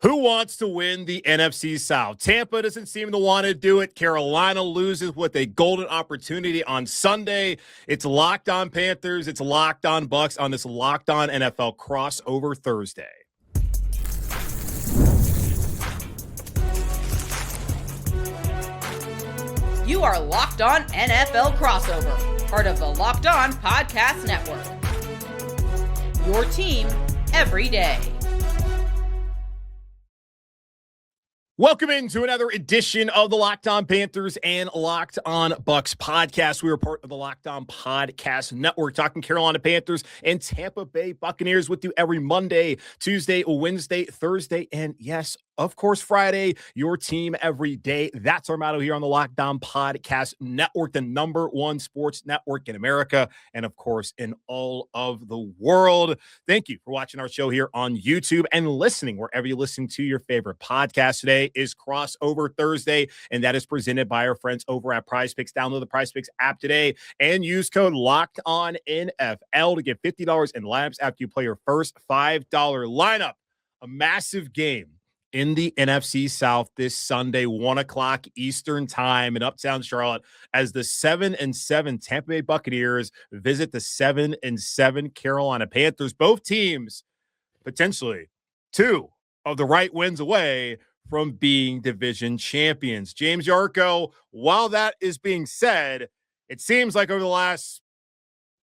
Who wants to win the NFC South? Tampa doesn't seem to want to do it. Carolina loses with a golden opportunity on Sunday. It's Locked On Panthers. It's Locked On Bucs on this Locked On NFL crossover Thursday. You are Locked On NFL crossover, part of the Locked On Podcast Network. Your team every day. Welcome into another edition of the Locked On Panthers and Locked On Bucs podcast. We are part of the Locked On Podcast Network, talking Carolina Panthers and Tampa Bay Buccaneers with you every Monday, Tuesday, Wednesday, Thursday, and yes, of course, Friday, your team every day. That's our motto here on the Locked On Podcast Network, the number one sports network in America and, of course, in all of the world. Thank you for watching our show here on YouTube and listening wherever you listen to your favorite podcast. Today is Crossover Thursday, and that is presented by our friends over at PrizePicks. Download the PrizePicks app today and use code LOCKEDONNFL to get $50 in lineups after you play your first $5 lineup. A massive game in the NFC South this Sunday, 1 o'clock Eastern time in Uptown Charlotte, as the 7-7 Tampa Bay Buccaneers visit the 7-7 Carolina Panthers. Both teams potentially two of the right wins away from being division champions. James Yarcho, while that is being said, it seems like over the last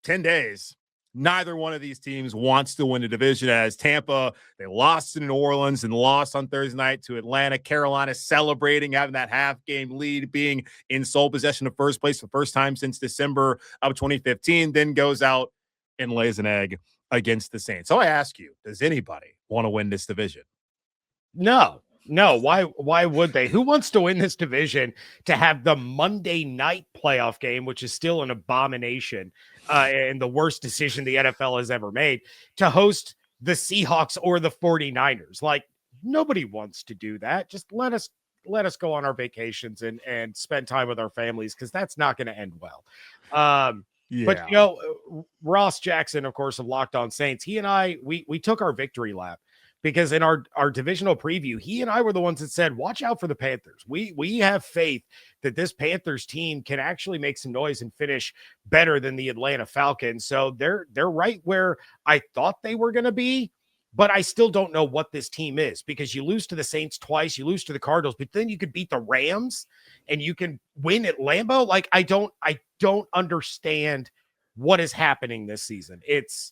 10 days, neither one of these teams wants to win the division. As Tampa, they lost to New Orleans and lost on Thursday night to Atlanta. Carolina celebrating having that half-game lead, being in sole possession of first place for the first time since December of 2015, then goes out and lays an egg against the Saints. So I ask you, does anybody want to win this division? No. Why would they? Who wants to win this division to have the Monday night playoff game, which is still an abomination and the worst decision the NFL has ever made, to host the Seahawks or the 49ers? Like, nobody wants to do that. Just let us go on our vacations and spend time with our families, because that's not going to end well. But, Ross Jackson, of course, of Locked On Saints, he and I, we took our victory lap. Because in our divisional preview, he and I were the ones that said, watch out for the Panthers. We have faith that this Panthers team can actually make some noise and finish better than the Atlanta Falcons. So they're right where I thought they were going to be, but I still don't know what this team is, because you lose to the Saints twice, you lose to the Cardinals, but then you could beat the Rams and you can win at Lambeau. Like, I don't understand what is happening this season. It's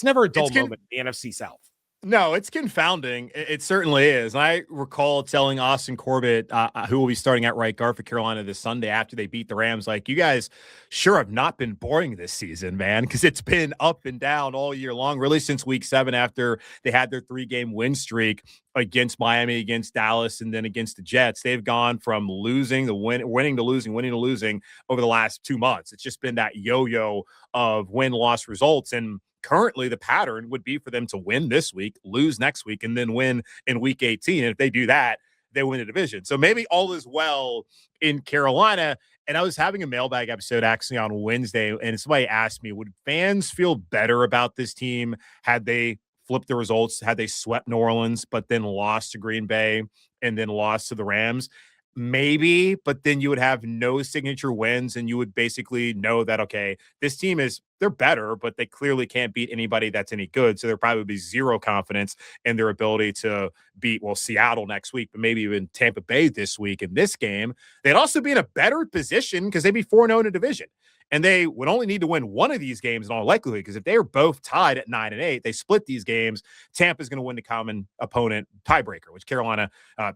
never a dull moment in the NFC South. No, it's confounding. It certainly is. And I recall telling Austin Corbett, who will be starting at right guard for Carolina this Sunday after they beat the Rams, like, you guys sure have not been boring this season, man, because it's been up and down all year long, really since week 7 after they had their 3-game win streak against Miami, against Dallas, and then against the Jets. They've gone from losing to winning to losing, winning to losing over the last 2 months. It's just been that yo-yo of win-loss results. And currently, the pattern would be for them to win this week, lose next week, and then win in week 18. And if they do that, they win the division. So maybe all is well in Carolina. And I was having a mailbag episode actually on Wednesday, and somebody asked me, would fans feel better about this team had they flipped the results, had they swept New Orleans, but then lost to Green Bay and then lost to the Rams? Maybe, but then you would have no signature wins, and you would basically know that, okay, this team they're better, but they clearly can't beat anybody that's any good. So there probably would be zero confidence in their ability to beat, Seattle next week, but maybe even Tampa Bay this week in this game. They'd also be in a better position because they'd be 4-0 in a division. And they would only need to win one of these games in all likelihood, because if they are both tied at 9-8, they split these games, Tampa's going to win the common opponent tiebreaker, which Carolina,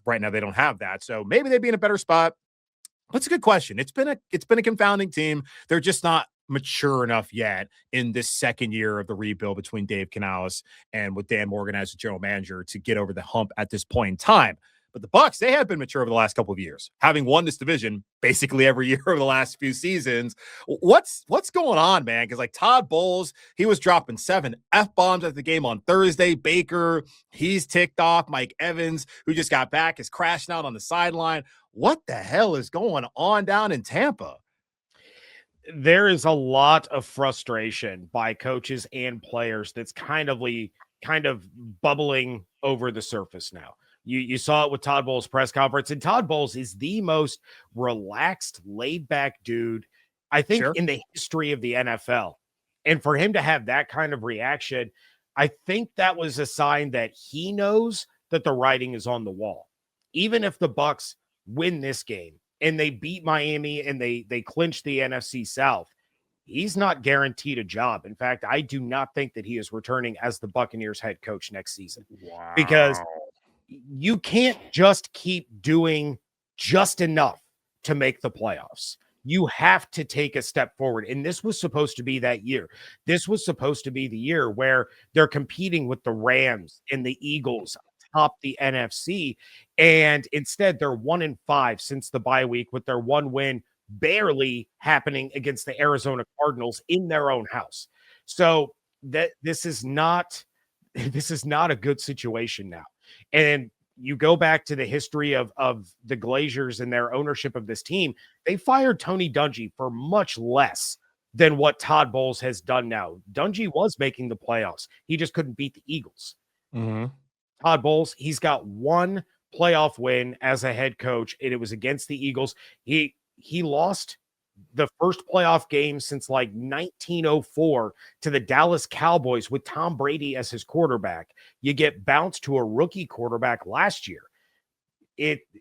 right now, they don't have that. So maybe they'd be in a better spot. That's a good question. It's been a confounding team. They're just not mature enough yet in this second year of the rebuild between Dave Canales and with Dan Morgan as the general manager to get over the hump at this point in time. But the Bucs, they have been mature over the last couple of years, having won this division basically every year over the last few seasons. What's going on, man? Because like Todd Bowles, he was dropping 7 F-bombs at the game on Thursday. Baker, he's ticked off. Mike Evans, who just got back, is crashing out on the sideline. What the hell is going on down in Tampa? There is a lot of frustration by coaches and players that's kind of kind of bubbling over the surface now. You saw it with Todd Bowles' press conference, and Todd Bowles is the most relaxed, laid-back dude, I think, Sure. in the history of the NFL. And for him to have that kind of reaction, I think that was a sign that he knows that the writing is on the wall. Even if the Bucs win this game and they beat Miami and they clinch the NFC South, he's not guaranteed a job. In fact, I do not think that he is returning as the Buccaneers head coach next season, because Wow. you can't just keep doing just enough to make the playoffs. You have to take a step forward. And this was supposed to be that year. This was supposed to be the year where they're competing with the Rams and the Eagles atop the NFC. And instead, they're 1-5 since the bye week, with their one win barely happening against the Arizona Cardinals in their own house. So that this is not a good situation now. And you go back to the history of the Glazers and their ownership of this team. They fired Tony Dungy for much less than what Todd Bowles has done now. Dungy was making the playoffs. He just couldn't beat the Eagles. Mm-hmm. Todd Bowles, he's got one playoff win as a head coach, and it was against the Eagles. He lost the first playoff game since like 1904 to the Dallas Cowboys with Tom Brady as his quarterback. You get bounced to a rookie quarterback last year.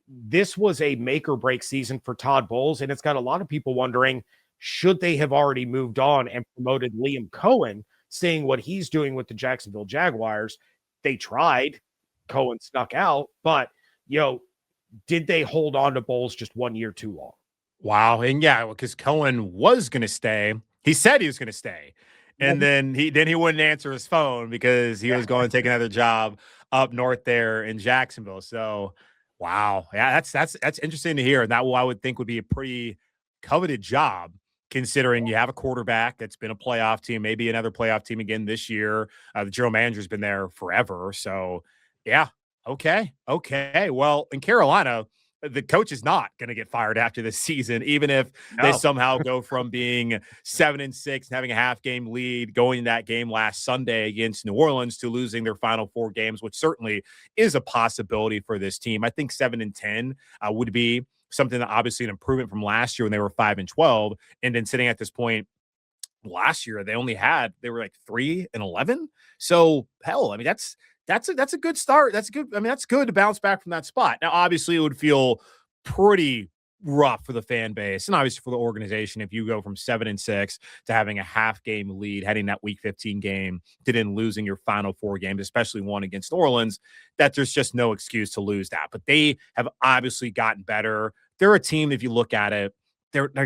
This was a make or break season for Todd Bowles, and it's got a lot of people wondering, should they have already moved on and promoted Liam Cohen, seeing what he's doing with the Jacksonville Jaguars? They tried. Cohen snuck out, but did they hold on to Bowles just 1 year too long? Wow. And yeah, because Cohen was going to stay. He said he was going to stay. And then he wouldn't answer his phone because he was going to take another job up north there in Jacksonville. So, wow. Yeah, that's interesting to hear. And that I would think would be a pretty coveted job, considering you have a quarterback that's been a playoff team, maybe another playoff team again this year. The general manager's been there forever. So, yeah. Okay. Well, in Carolina, the coach is not going to get fired after this season, even if they somehow go from being 7-6 and having a half game lead going in that game last Sunday against New Orleans to losing their final 4 games, which certainly is a possibility for this team. I think 7-10 would be something that obviously an improvement from last year when they were 5-12. And then sitting at this point last year, they were like 3-11. So hell, I mean, that's a good start. That's good. I mean, that's good to bounce back from that spot. Now, obviously, it would feel pretty rough for the fan base and obviously for the organization if you go from 7-6 to having a half game lead heading that week 15 game to then losing your final 4 games, especially one against Orleans, that there's just no excuse to lose that. But they have obviously gotten better. They're a team, if you look at it,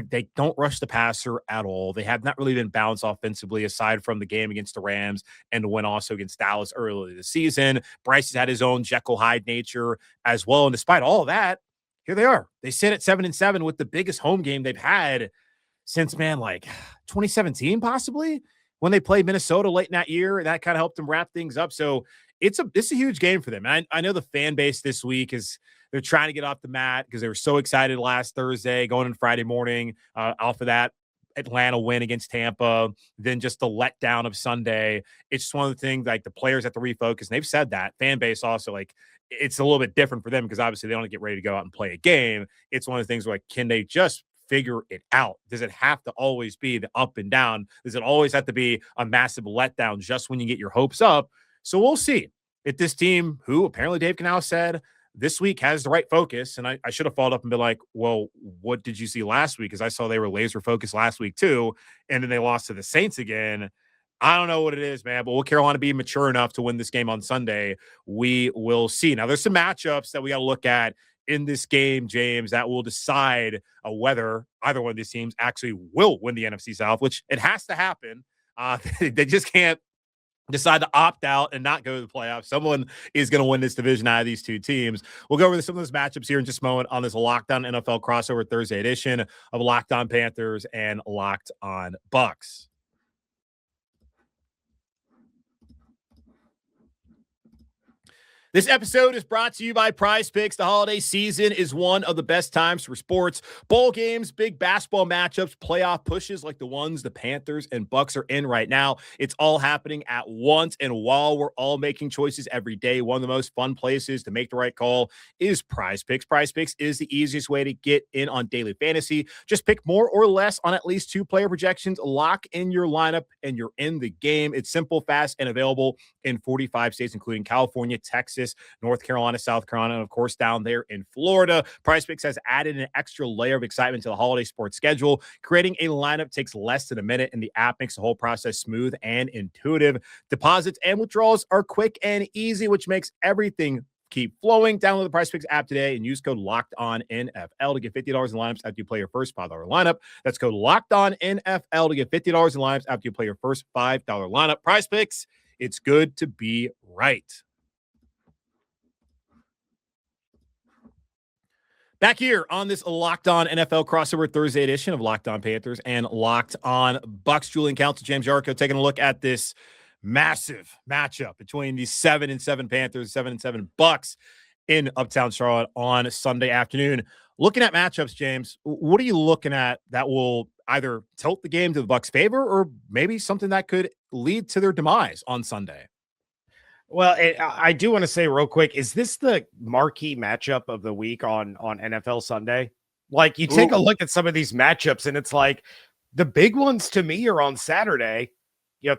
they don't rush the passer at all. They have not really been balanced offensively aside from the game against the Rams and the win also against Dallas earlier this season. Bryce has had his own Jekyll Hyde nature as well. And despite all of that, here they are. They sit at 7-7 with the biggest home game they've had since, 2017, possibly, when they played Minnesota late in that year. And that kind of helped them wrap things up. So it's a huge game for them. And I know the fan base this week they're trying to get off the mat because they were so excited last Thursday, going in Friday morning off of that Atlanta win against Tampa, then just the letdown of Sunday. It's just one of the things, like, the players have to refocus. And they've said that. Fan base also, like, it's a little bit different for them because obviously they want to get ready to go out and play a game. It's one of the things where, like, can they just figure it out? Does it have to always be the up and down? Does it always have to be a massive letdown just when you get your hopes up? So we'll see if this team, who apparently Dave Canal said this week has the right focus. And I should have followed up and been like, well, what did you see last week? Because I saw they were laser focused last week too. And then they lost to the Saints again. I don't know what it is, man, but will Carolina be mature enough to win this game on Sunday? We will see. Now, there's some matchups that we got to look at in this game, James, that will decide whether either one of these teams actually will win the NFC South, which it has to happen. They just can't decide to opt out and not go to the playoffs. Someone is going to win this division out of these two teams. We'll go over some of those matchups here in just a moment on this Locked On NFL crossover Thursday edition of Locked On Panthers and Locked On Bucs. This episode is brought to you by PrizePicks. The holiday season is one of the best times for sports. Bowl games, big basketball matchups, playoff pushes like the ones the Panthers and Bucs are in right now. It's all happening at once. And while we're all making choices every day, one of the most fun places to make the right call is PrizePicks. PrizePicks is the easiest way to get in on daily fantasy. Just pick more or less on at least 2-player projections, lock in your lineup, and you're in the game. It's simple, fast, and available in 45 states, including California, Texas, North Carolina, South Carolina, and of course down there in Florida. PrizePicks has added an extra layer of excitement to the holiday sports schedule. Creating a lineup takes less than a minute, and the app makes the whole process smooth and intuitive. Deposits and withdrawals are quick and easy, which makes everything keep flowing. Download the PrizePicks app today and use code LOCKEDONNFL to get $50 in lineups after you play your first $5 lineup. That's code LOCKEDONNFL to get $50 in lineups after you play your first $5 lineup. PrizePicks, it's good to be right. Back here on this Locked On NFL crossover Thursday edition of Locked On Panthers and Locked On Bucs. Julian Council, James Yarcho, taking a look at this massive matchup between the 7-7 Panthers, 7-7 Bucs in Uptown Charlotte on Sunday afternoon. Looking at matchups, James, what are you looking at that will either tilt the game to the Bucs' favor or maybe something that could lead to their demise on Sunday? Well, I do want to say real quick, is this the marquee matchup of the week on NFL Sunday? Like, you take a look at some of these matchups, and it's like the big ones to me are on Saturday,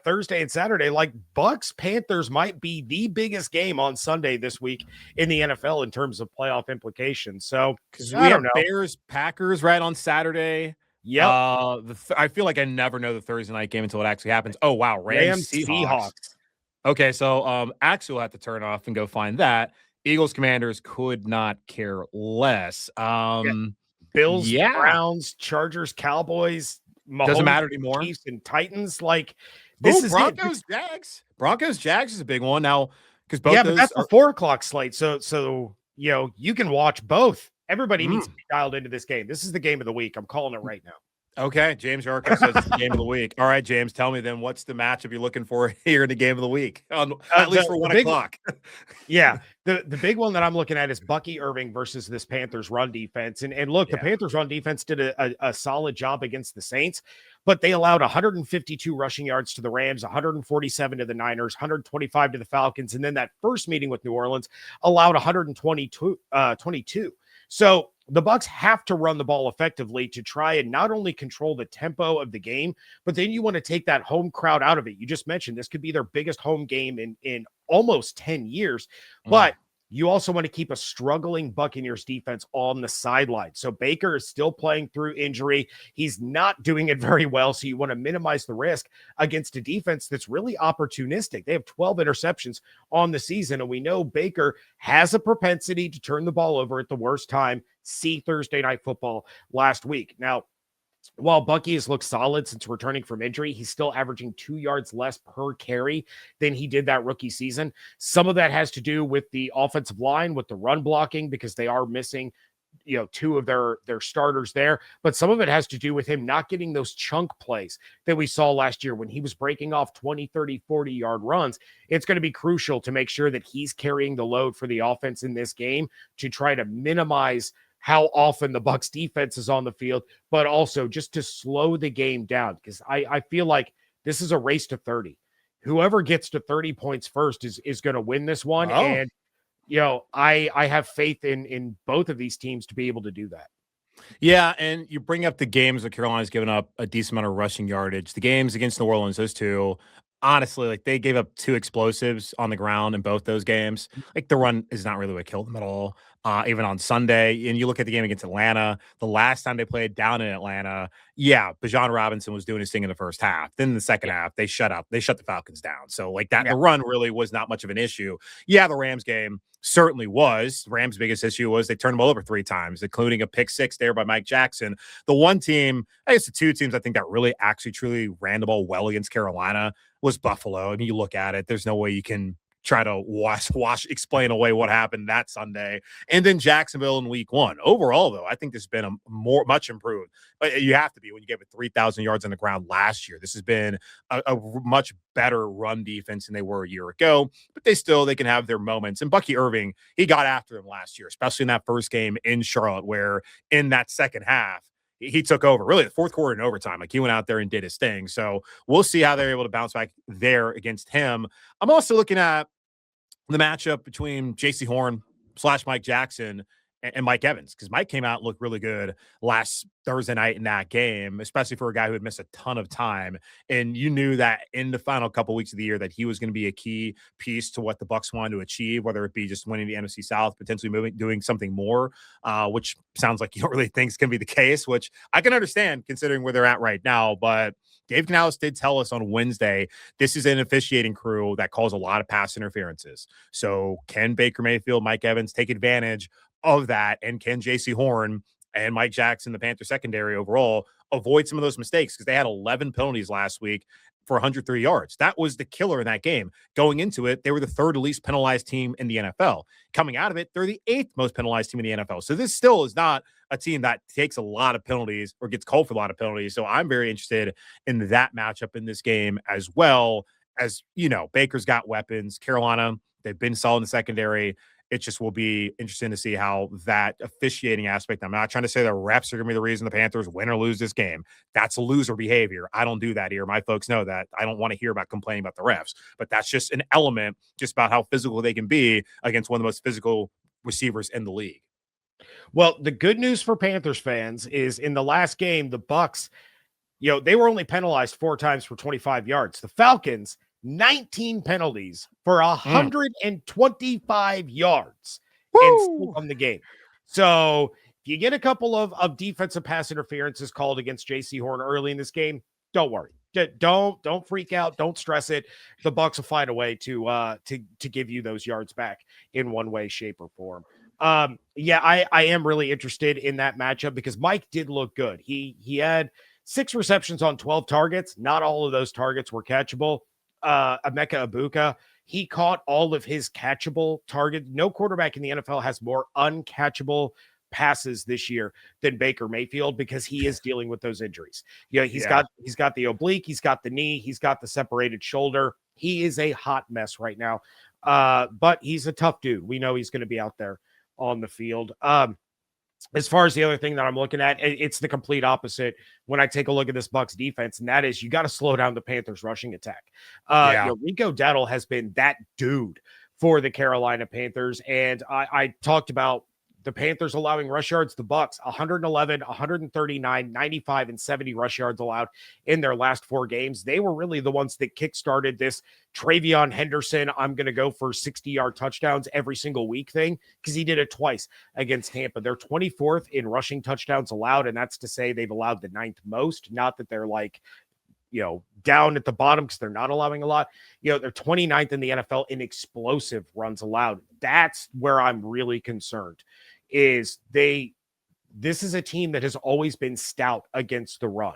Thursday and Saturday. Like, Bucs Panthers might be the biggest game on Sunday this week in the NFL in terms of playoff implications. So, because we have Bears Packers right on Saturday. Yeah, I feel like I never know the Thursday night game until it actually happens. Oh wow, Rams Seahawks. Okay, so actually we'll have to turn off and go find that. Eagles Commanders could not care less. Bills, Browns, Chargers, Cowboys, Mahomes, doesn't matter anymore. Chiefs and Titans. Like, this is Broncos, Jags. Broncos, Jags is a big one now because both. Yeah, but that's a 4:00 slate. So you can watch both. Everybody needs to be dialed into this game. This is the game of the week. I'm calling it right now. Okay, James Yarcho says it's the game of the week. All right, James, tell me then, what's the matchup you're looking for here in the game of the week? At least for 1 o'clock. Yeah, the big one that I'm looking at is Bucky Irving versus this Panthers run defense. And look, the Panthers run defense did a solid job against the Saints, but they allowed 152 rushing yards to the Rams, 147 to the Niners, 125 to the Falcons, and then that first meeting with New Orleans allowed 122. So the Bucs have to run the ball effectively to try and not only control the tempo of the game, but then you want to take that home crowd out of it. You just mentioned this could be their biggest home game in almost 10 years, but you also want to keep a struggling Buccaneers defense on the sideline. So Baker is still playing through injury. He's not doing it very well. So you want to minimize the risk against a defense that's really opportunistic. They have 12 interceptions on the season. And we know Baker has a propensity to turn the ball over at the worst time. See Thursday Night Football last week. Now, while Bucky has looked solid since returning from injury, he's still averaging 2 yards less per carry than he did that rookie season. Some of that has to do with the offensive line, with the run blocking, because they are missing, two of their starters there. But some of it has to do with him not getting those chunk plays that we saw last year when he was breaking off 20, 30, 40-yard runs. It's going to be crucial to make sure that he's carrying the load for the offense in this game to try to minimize how often the Bucs defense is on the field, but also just to slow the game down, because I feel like this is a race to 30. Whoever gets to 30 points first is going to win this one. And, I have faith in both of these teams to be able to do that. Yeah, and you bring up the games where Carolina's given up a decent amount of rushing yardage. The games against New Orleans, those two, honestly, like, they gave up 2 explosives on the ground in both those games. Like, the run is not really what killed them at all. Even on Sunday, and you look at the game against Atlanta, the last time they played down in Atlanta, Bijan Robinson was doing his thing in the first half. Then in the second half, they shut the Falcons down. So like that, the run really was not much of an issue. Yeah, the Rams game certainly was. The Rams' biggest issue was they turned them over 3 times, including a pick 6 there by Mike Jackson. The one team, I guess the 2 teams I think that really actually truly ran the ball well against Carolina was Buffalo. I mean, you look at it, there's no way you can try to explain away what happened that Sunday. And then Jacksonville in week 1. Overall, though, I think this has been much improved. But you have to be when you gave it 3,000 yards on the ground last year. This has been a much better run defense than they were a year ago, but they can have their moments. And Bucky Irving, he got after them last year, especially in that first game in Charlotte, where in that second half, he took over, really, the fourth quarter and overtime. Like, he went out there and did his thing. So we'll see how they're able to bounce back there against him. I'm also looking at the matchup between J.C. Horn / Mike Jackson and Mike Evans, because Mike came out and looked really good last Thursday night in that game, especially for a guy who had missed a ton of time. And you knew that in the final couple weeks of the year that he was going to be a key piece to what the Bucs wanted to achieve, whether it be just winning the NFC South, potentially doing something more, which sounds like you don't really think is going to be the case, which I can understand considering where they're at right now. But Dave Canales did tell us on Wednesday, this is an officiating crew that calls a lot of pass interferences. So can Baker Mayfield, Mike Evans take advantage of that? And can J.C. Horn and Mike Jackson, the Panther secondary overall, avoid some of those mistakes? Because they had 11 penalties last week for 103 yards. That was the killer in that game. Going into it, they were the third least penalized team in the NFL. Coming out of it, they're the 8th most penalized team in the NFL. So this still is not a team that takes a lot of penalties or gets called for a lot of penalties. So I'm very interested in that matchup in this game, as well as, Baker's got weapons. Carolina, they've been solid in the secondary. It just will be interesting to see how that officiating aspect. I'm not trying to say the refs are going to be the reason the Panthers win or lose this game. That's loser behavior. I don't do that here. My folks know that. I don't want to hear about complaining about the refs, but that's just an element just about how physical they can be against one of the most physical receivers in the league. Well, the good news for Panthers fans is in the last game, the Bucs, they were only penalized 4 times for 25 yards. The Falcons, 19 penalties for 125 yards and still won the game. So if you get a couple of defensive pass interferences called against J.C. Horn early in this game, don't worry. Don't freak out. Don't stress it. The Bucs will find a way to give you those yards back in one way, shape, or form. I am really interested in that matchup because Mike did look good. He had 6 receptions on 12 targets. Not all of those targets were catchable. Emeka Egbuka, he caught all of his catchable targets. No quarterback in the NFL has more uncatchable passes this year than Baker Mayfield because he is dealing with those injuries. He's got the oblique, he's got the knee, he's got the separated shoulder. He is a hot mess right now. But he's a tough dude. We know he's going to be out there on the field. As far as the other thing that I'm looking at, it's the complete opposite when I take a look at this Bucs defense, and that is you got to slow down the Panthers rushing attack. Rico Dowdle has been that dude for the Carolina Panthers, and I talked about the Panthers allowing rush yards, the Bucs 111, 139, 95, and 70 rush yards allowed in their last 4 games. They were really the ones that kickstarted this Travion Henderson, I'm going to go for 60-yard touchdowns every single week thing, because he did it twice against Tampa. They're 24th in rushing touchdowns allowed, and that's to say they've allowed the 9th most. Not that they're down at the bottom because they're not allowing a lot. They're 29th in the NFL in explosive runs allowed. That's where I'm really concerned. This is a team that has always been stout against the run.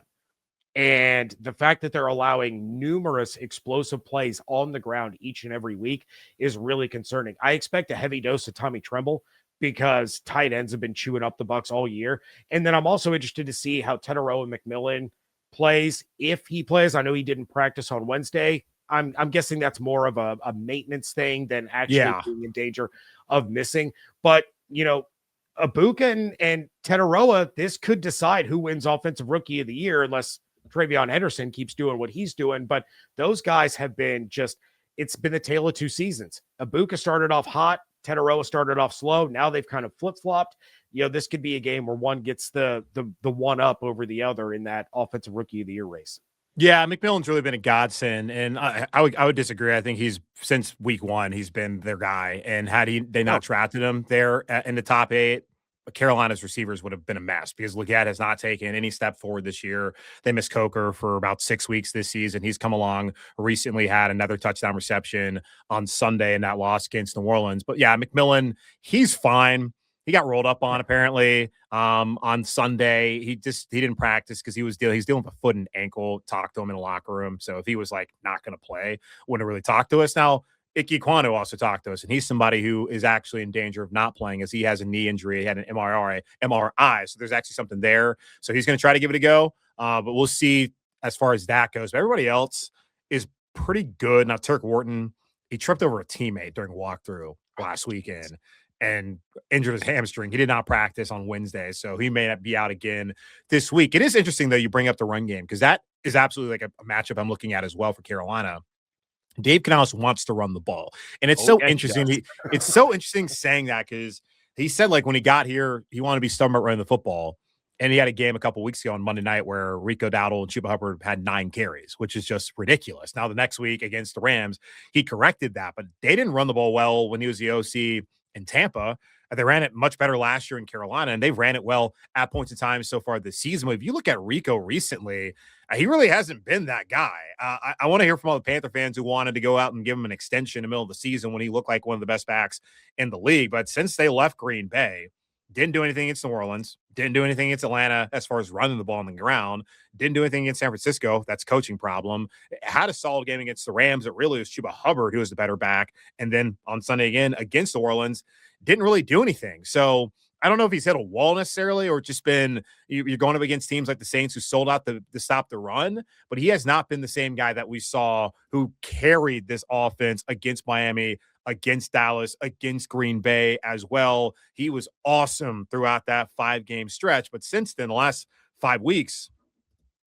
And the fact that they're allowing numerous explosive plays on the ground each and every week is really concerning. I expect a heavy dose of Tommy Tremble because tight ends have been chewing up the Bucs all year. And then I'm also interested to see how Teteroa McMillan plays. If he plays, I know he didn't practice on Wednesday. I'm guessing that's more of a maintenance thing than actually being in danger of missing. But, Egbuka and Teteroa, this could decide who wins Offensive Rookie of the Year unless Travion Henderson keeps doing what he's doing. But those guys have been it's been the tale of 2 seasons. Egbuka started off hot. Teteroa started off slow. Now they've kind of flip-flopped. This could be a game where one gets the one up over the other in that Offensive Rookie of the Year race. Yeah, McMillan's really been a godsend, and I would disagree. I think he's since week 1 he's been their guy, and had they not drafted him there in the top 8, Carolina's receivers would have been a mess because Leggett has not taken any step forward this year. They missed Coker for about 6 weeks this season. He's come along recently, had another touchdown reception on Sunday in that loss against New Orleans. But yeah, McMillan, he's fine. He got rolled up on apparently on Sunday. He didn't practice because he's dealing with a foot and ankle. Talked to him in the locker room. So if he was not going to play, wouldn't have really talked to us. Now, Icky Kwanu also talked to us, and he's somebody who is actually in danger of not playing as he has a knee injury. He had an MRI. So there's actually something there. So he's going to try to give it a go. But we'll see as far as that goes. But everybody else is pretty good. Now, Turk Wharton, he tripped over a teammate during a walkthrough last weekend and injured his hamstring. He did not practice on Wednesday, so he may not be out again this week. It is interesting, though, you bring up the run game, because that is absolutely like a matchup I'm looking at as well for Carolina. Dave Canales wants to run the ball. And it's so interesting. It's so interesting saying that, because he said, like, when he got here, he wanted to be stubborn about running the football. And he had a game a couple weeks ago on Monday night where Rico Dowdle and Chuba Hubbard had 9 carries, which is just ridiculous. Now, the next week against the Rams, he corrected that, but they didn't run the ball well when he was the OC in Tampa. They ran it much better last year in Carolina, and they've ran it well at points in time so far this season. But if you look at Rico recently, he really hasn't been that guy. I want to hear from all the Panther fans who wanted to go out and give him an extension in the middle of the season when he looked like one of the best backs in the league. But since they left Green Bay, didn't do anything against New Orleans, didn't do anything against Atlanta as far as running the ball on the ground, didn't do anything against San Francisco. That's coaching problem. Had a solid game against the Rams. It really was Chuba Hubbard who was the better back. And then on Sunday again against New Orleans, didn't really do anything. So I don't know if he's hit a wall necessarily, or just been you're going up against teams like the Saints who sold out to stop the run, but he has not been the same guy that we saw who carried this offense against Miami, against Dallas, against Green Bay as well. He was awesome throughout that 5-game stretch, but since then, the last 5 weeks,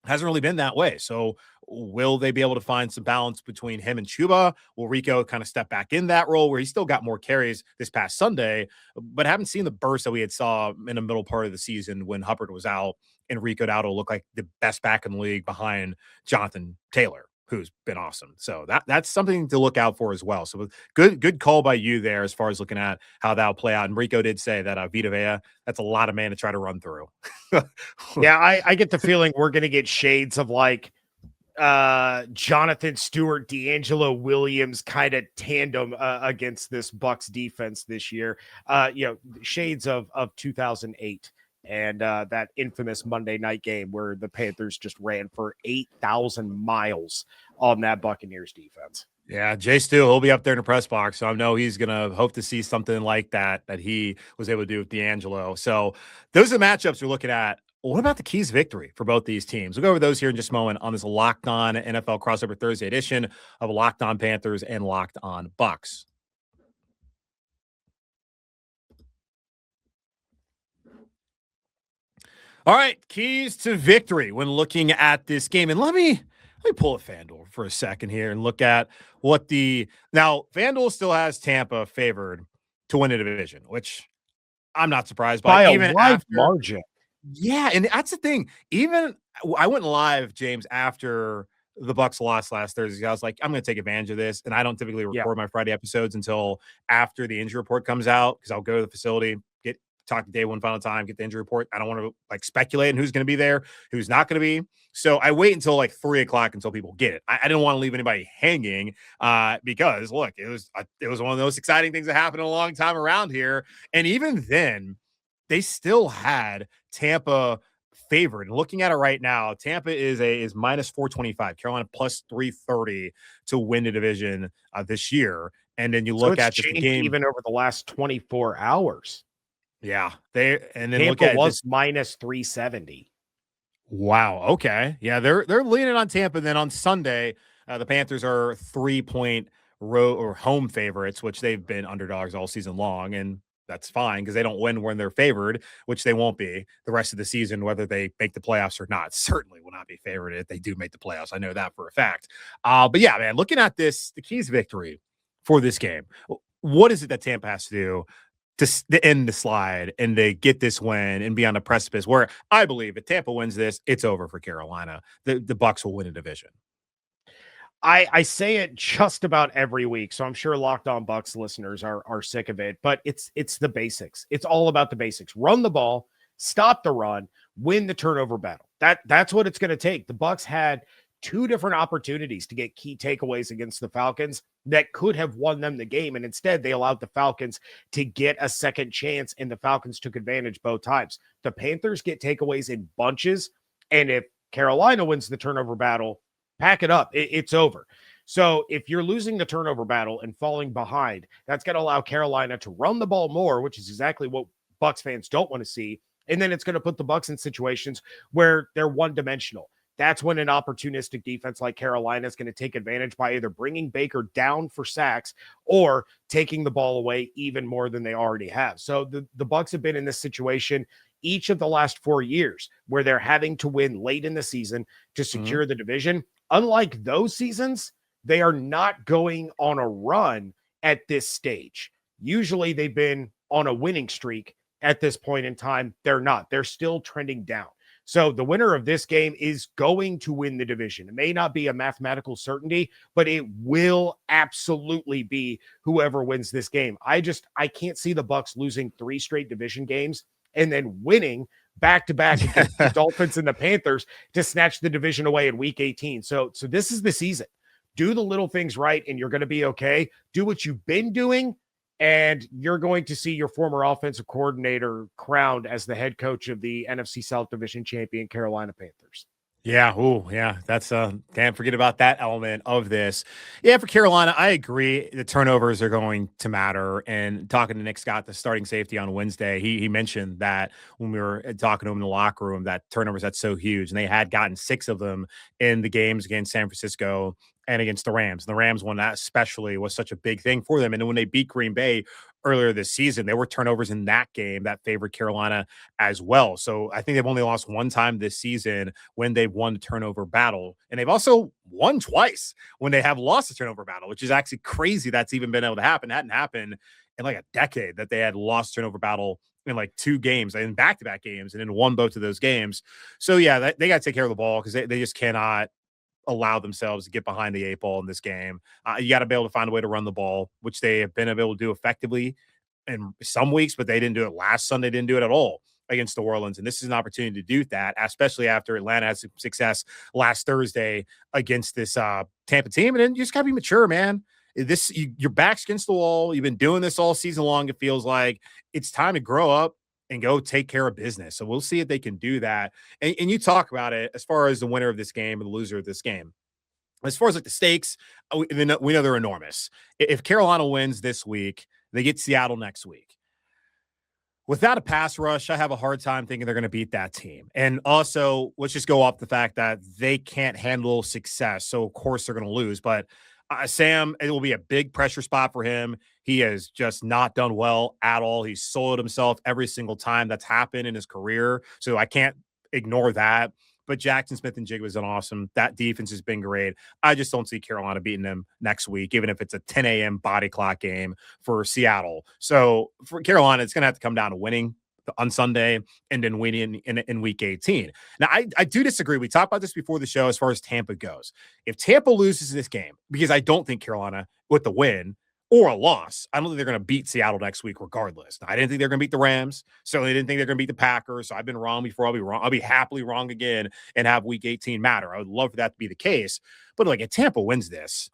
hasn't really been that way. So will they be able to find some balance between him and Chuba? Will Rico kind of step back in that role where he still got more carries this past Sunday, but haven't seen the burst that we had saw in the middle part of the season when Hubbard was out and Rico Dowdle looked like the best back in the league behind Jonathan Taylor, who's been awesome. So that's something to look out for as well. So good call by you there as far as looking at how that'll play out. And Rico did say that Vita Vea, that's a lot of man to try to run through. Yeah, I get the feeling we're going to get shades of like Jonathan Stewart, D'Angelo Williams kind of tandem against this Bucs defense this year. Shades of 2008. And that infamous Monday night game where the Panthers just ran for 8,000 miles on that Buccaneers defense. Yeah, Jay Stu, he'll be up there in the press box. So I know he's going to hope to see something like that he was able to do with D'Angelo. So those are the matchups we're looking at. What about the keys victory for both these teams? We'll go over those here in just a moment on this Locked On NFL Crossover Thursday edition of Locked On Panthers and Locked On Bucs. All right, keys to victory when looking at this game. And let me pull a FanDuel for a second here and look at what now FanDuel still has Tampa favored to win a division, which I'm not surprised by a wide margin. Yeah, and that's the thing. Even I went live, James, after the Bucs lost last Thursday. I was like, I'm going to take advantage of this, and I don't typically record my Friday episodes until after the injury report comes out, because I'll go to the facility, talk to day one final time, get the injury report. I don't want to speculate on who's going to be there, who's not going to be. So I wait until 3:00 until people get it. I didn't want to leave anybody hanging because look, it was one of those exciting things that happened a long time around here. And even then they still had Tampa favored. And looking at it right now, Tampa is minus 425, Carolina plus 330 to win the division this year. And then you look at the game even over the last 24 hours. Yeah, Tampa look at was minus 370. Wow. Okay. Yeah, they're leaning on Tampa. Then on Sunday, the Panthers are 3-point home favorites, which they've been underdogs all season long, and that's fine because they don't win when they're favored, which they won't be the rest of the season, whether they make the playoffs or not. Certainly will not be favored if they do make the playoffs. I know that for a fact. But yeah, man, looking at this, the keys victory for this game. What is it that Tampa has to do to end the slide and they get this win and be on the precipice where I believe if Tampa wins this, it's over for Carolina. The Bucs will win a division. I say it just about every week, so I'm sure Locked On Bucs listeners are sick of it, but it's the basics. It's all about the basics. Run the ball, stop the run, win the turnover battle. That's what it's going to take. The Bucs had 2 different opportunities to get key takeaways against the Falcons that could have won them the game. And instead they allowed the Falcons to get a second chance, and the Falcons took advantage both times. The Panthers get takeaways in bunches. And if Carolina wins the turnover battle, pack it up. It's over. So if you're losing the turnover battle and falling behind, that's going to allow Carolina to run the ball more, which is exactly what Bucs fans don't want to see. And then it's going to put the Bucs in situations where they're one-dimensional. That's when an opportunistic defense like Carolina is going to take advantage by either bringing Baker down for sacks or taking the ball away even more than they already have. So the Bucs have been in this situation each of the last 4 years where they're having to win late in the season to secure the division. Unlike those seasons, they are not going on a run at this stage. Usually they've been on a winning streak at this point in time. They're not. They're still trending down. So the winner of this game is going to win the division. It may not be a mathematical certainty, but it will absolutely be whoever wins this game. I can't see the Bucs losing 3 straight division games and then winning back-to-back against the Dolphins and the Panthers to snatch the division away in week 18. So this is the season. Do the little things right and you're going to be okay. Do what you've been doing, and you're going to see your former offensive coordinator crowned as the head coach of the NFC South Division champion Carolina Panthers. Yeah. Oh, yeah. That's can't forget about that element of this. Yeah, for Carolina, I agree. The turnovers are going to matter. And talking to Nick Scott, the starting safety on Wednesday, he mentioned that when we were talking to him in the locker room, that turnovers, that's so huge. And they had gotten 6 of them in the games against San Francisco and against the Rams. And the Rams one, that especially was such a big thing for them. And then when they beat Green Bay earlier this season, there were turnovers in that game that favored Carolina as well. So I think they've only lost 1 time this season when they've won the turnover battle. And they've also won twice when they have lost the turnover battle, which is actually crazy that's even been able to happen. It hadn't happened in like a decade that they had lost turnover battle in like 2 games, in back-to-back games, and then won both of those games. So yeah, they got to take care of the ball because they just cannot allow themselves to get behind the 8 ball in this game. You got to be able to find a way to run the ball, which they have been able to do effectively in some weeks, but they didn't do it last Sunday, didn't do it at all against New Orleans. And this is an opportunity to do that, especially after Atlanta had some success last Thursday against this Tampa team. And then you just got to be mature, man. Your back's against the wall. You've been doing this all season long. It feels like it's time to grow up and go take care of business. So we'll see if they can do that. And you talk about it as far as the winner of this game and the loser of this game. As far as like the stakes, we know they're enormous. If Carolina wins this week, they get Seattle next week. Without a pass rush, I have a hard time thinking they're going to beat that team. And also, let's just go off the fact that they can't handle success. So, of course, they're going to lose. But Sam, it will be a big pressure spot for him. He has just not done well at all. He's sold himself every single time that's happened in his career. So I can't ignore that. But Jackson Smith and Jigba is awesome. That defense has been great. I just don't see Carolina beating them next week, even if it's a 10 a.m. body clock game for Seattle. So for Carolina, it's going to have to come down to winning on Sunday and then winning in week 18. Now, I do disagree. We talked about this before the show as far as Tampa goes. If Tampa loses this game, because I don't think Carolina, with the win or a loss, I don't think they're going to beat Seattle next week regardless. Now, I didn't think they're going to beat the Rams. Certainly didn't think they're going to beat the Packers. So I've been wrong before. I'll be wrong. I'll be happily wrong again and have week 18 matter. I would love for that to be the case. But like if Tampa wins this,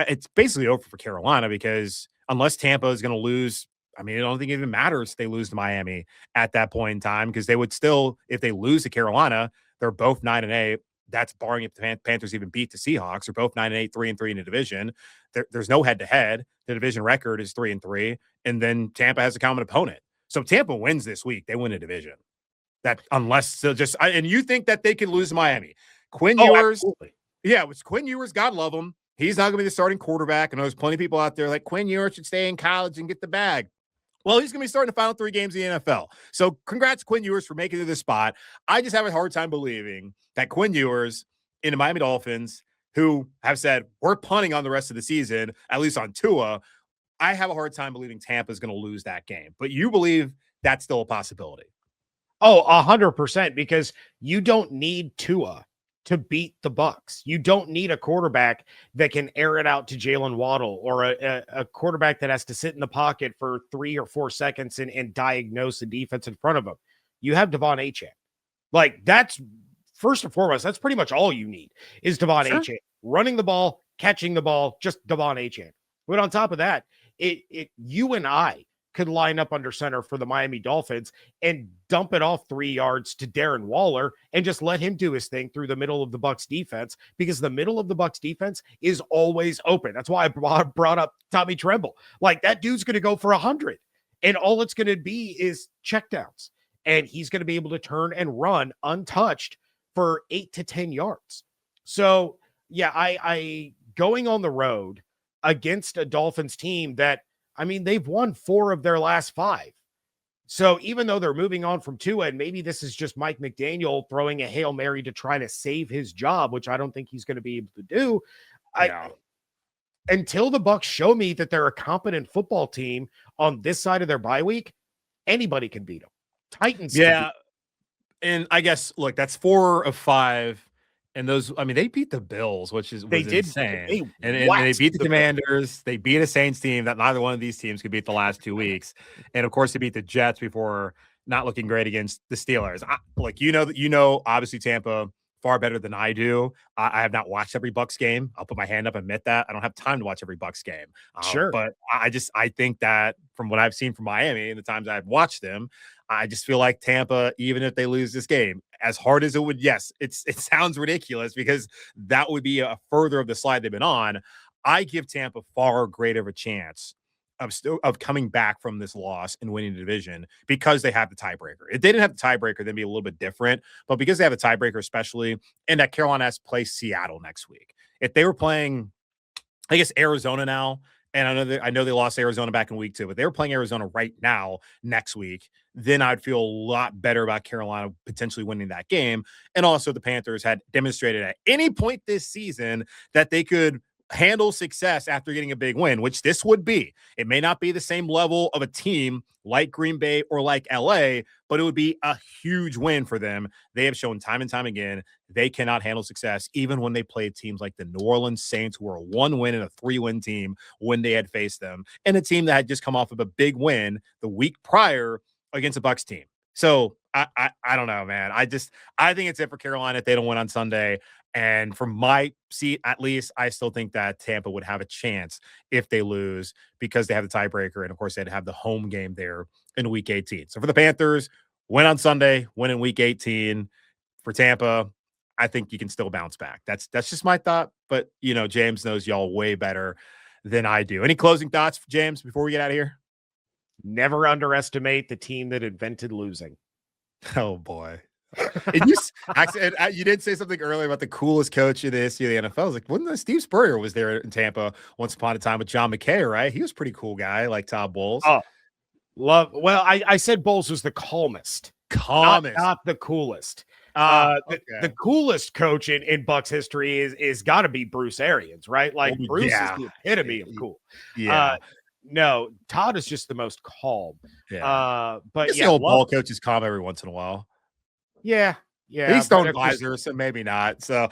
it's basically over for Carolina because unless Tampa is going to lose, I mean, I don't think it even matters if they lose to Miami at that point in time because they would still, if they lose to Carolina, they're both 9-8. That's barring if the Panthers even beat the Seahawks. They're both 9-8, 3-3 in the division. There's no head-to-head. The division record is 3-3, and then Tampa has a common opponent. So Tampa wins this week. They win a division. That unless they'll just and you think that they can lose to Miami. Quinn Ewers. Absolutely. Yeah, it's Quinn Ewers. God love him. He's not going to be the starting quarterback. And there's plenty of people out there like Quinn Ewers should stay in college and get the bag. Well, he's going to be starting the final 3 games in the NFL. So congrats, Quinn Ewers, for making it to this spot. I just have a hard time believing that Quinn Ewers in the Miami Dolphins, who have said, we're punting on the rest of the season, at least on Tua, I have a hard time believing Tampa is going to lose that game. But you believe that's still a possibility. Oh, 100%, because you don't need Tua to beat the Bucs. You don't need a quarterback that can air it out to Jalen Waddle or a quarterback that has to sit in the pocket for 3 or 4 seconds and diagnose the defense in front of him. You have Devon Achane. Like that's first and foremost, that's pretty much all you need is Devon Achane. Running the ball, catching the ball, just Devon Achane. But on top of that, you and I could line up under center for the Miami Dolphins and dump it off 3 yards to Darren Waller and just let him do his thing through the middle of the Bucs defense, because the middle of the Bucs defense is always open. That's why I brought up Tommy Tremble. Like, that dude's going to go for 100, and all it's going to be is checkdowns, and he's going to be able to turn and run untouched for 8 to 10 yards. So yeah, I going on the road against a Dolphins team that, I mean, they've won 4 of their last 5. So even though they're moving on from Tua, and maybe this is just Mike McDaniel throwing a Hail Mary to try to save his job, which I don't think he's going to be able to do. Until the Bucs show me that they're a competent football team on this side of their bye week, anybody can beat them. Titans. Yeah. And I guess, look, that's 4 of 5. And those, I mean, they beat the Bills, which was insane. And they beat the Commanders. They beat a Saints team that neither one of these teams could beat the last 2 weeks. And of course, they beat the Jets before not looking great against the Steelers. Obviously Tampa far better than I do. I have not watched every Bucs game. I'll put my hand up and admit that. I don't have time to watch every Bucs game. Sure. But I think that from what I've seen from Miami and the times I've watched them, I just feel like Tampa, even if they lose this game, as hard as it would, yes, it sounds ridiculous because that would be a further of the slide they've been on. I give Tampa far greater of a chance of coming back from this loss and winning the division because they have the tiebreaker. If they didn't have the tiebreaker, then it'd be a little bit different. But because they have a tiebreaker, especially, and that Carolina has to play Seattle next week. If they were playing, I guess, Arizona now, and I know they lost Arizona back in week 2, but they were playing Arizona right now next week, then I'd feel a lot better about Carolina potentially winning that game. And also the Panthers had demonstrated at any point this season that they could handle success after getting a big win, which this would be. It may not be the same level of a team like Green Bay or like LA, but it would be a huge win for them. They have shown time and time again they cannot handle success, even when they played teams like the New Orleans Saints, who were a 1-win and a 3-win team when they had faced them, and a team that had just come off of a big win the week prior against a Bucs team. So I don't know, man. I think it's it for Carolina if they don't win on Sunday. And from my seat, at least, I still think that Tampa would have a chance if they lose because they have the tiebreaker. And, of course, they'd have the home game there in Week 18. So for the Panthers, win on Sunday, win in Week 18. For Tampa, I think you can still bounce back. That's just my thought. But, James knows y'all way better than I do. Any closing thoughts, James, before we get out of here? Never underestimate the team that invented losing. Oh, boy. You did say something earlier about the coolest coach in the history of the NFL. I was like, wasn't that Steve Spurrier was there in Tampa once upon a time with John McKay, right? He was a pretty cool guy, like Todd Bowles. Oh, well, I said Bowles was the calmest. Not the coolest. The coolest coach in Bucs history is got to be Bruce Arians, right? Like, Bruce is the epitome of cool. Yeah. No, Todd is just the most calm. Yeah. But the old ball coach is calm every once in a while. Yeah. He's throwing visor, so maybe not. So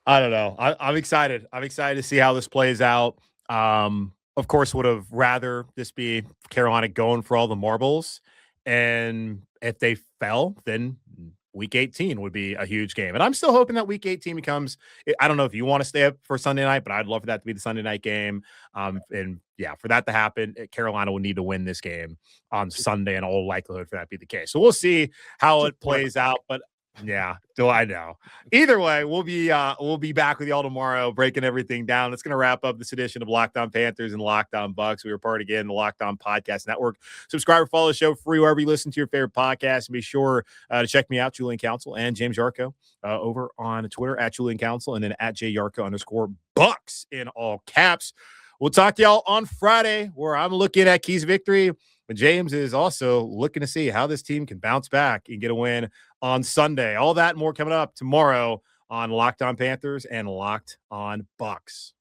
I don't know. I'm excited. I'm excited to see how this plays out. Of course, would have rather this be Carolina going for all the marbles. And if they fell, then Week 18 would be a huge game. And I'm still hoping that Week 18 becomes, I don't know if you want to stay up for Sunday night, but I'd love for that to be the Sunday night game. And yeah, for that to happen, Carolina will need to win this game on Sunday in all likelihood for that to be the case. So we'll see how it plays out. But yeah, do I know? Either way, we'll be back with y'all tomorrow, breaking everything down. That's going to wrap up this edition of Locked On Panthers and Locked On Bucs. We were part again the Locked On Podcast Network. Subscribe or follow the show free wherever you listen to your favorite podcast. And be sure to check me out, Julian Council and James Yarcho, over on Twitter at Julian Council and then at @JYarcho_Bucs in all caps. We'll talk to y'all on Friday, where I'm looking at keys victory. But James is also looking to see how this team can bounce back and get a win on Sunday. All that and more coming up tomorrow on Locked On Panthers and Locked On Bucs.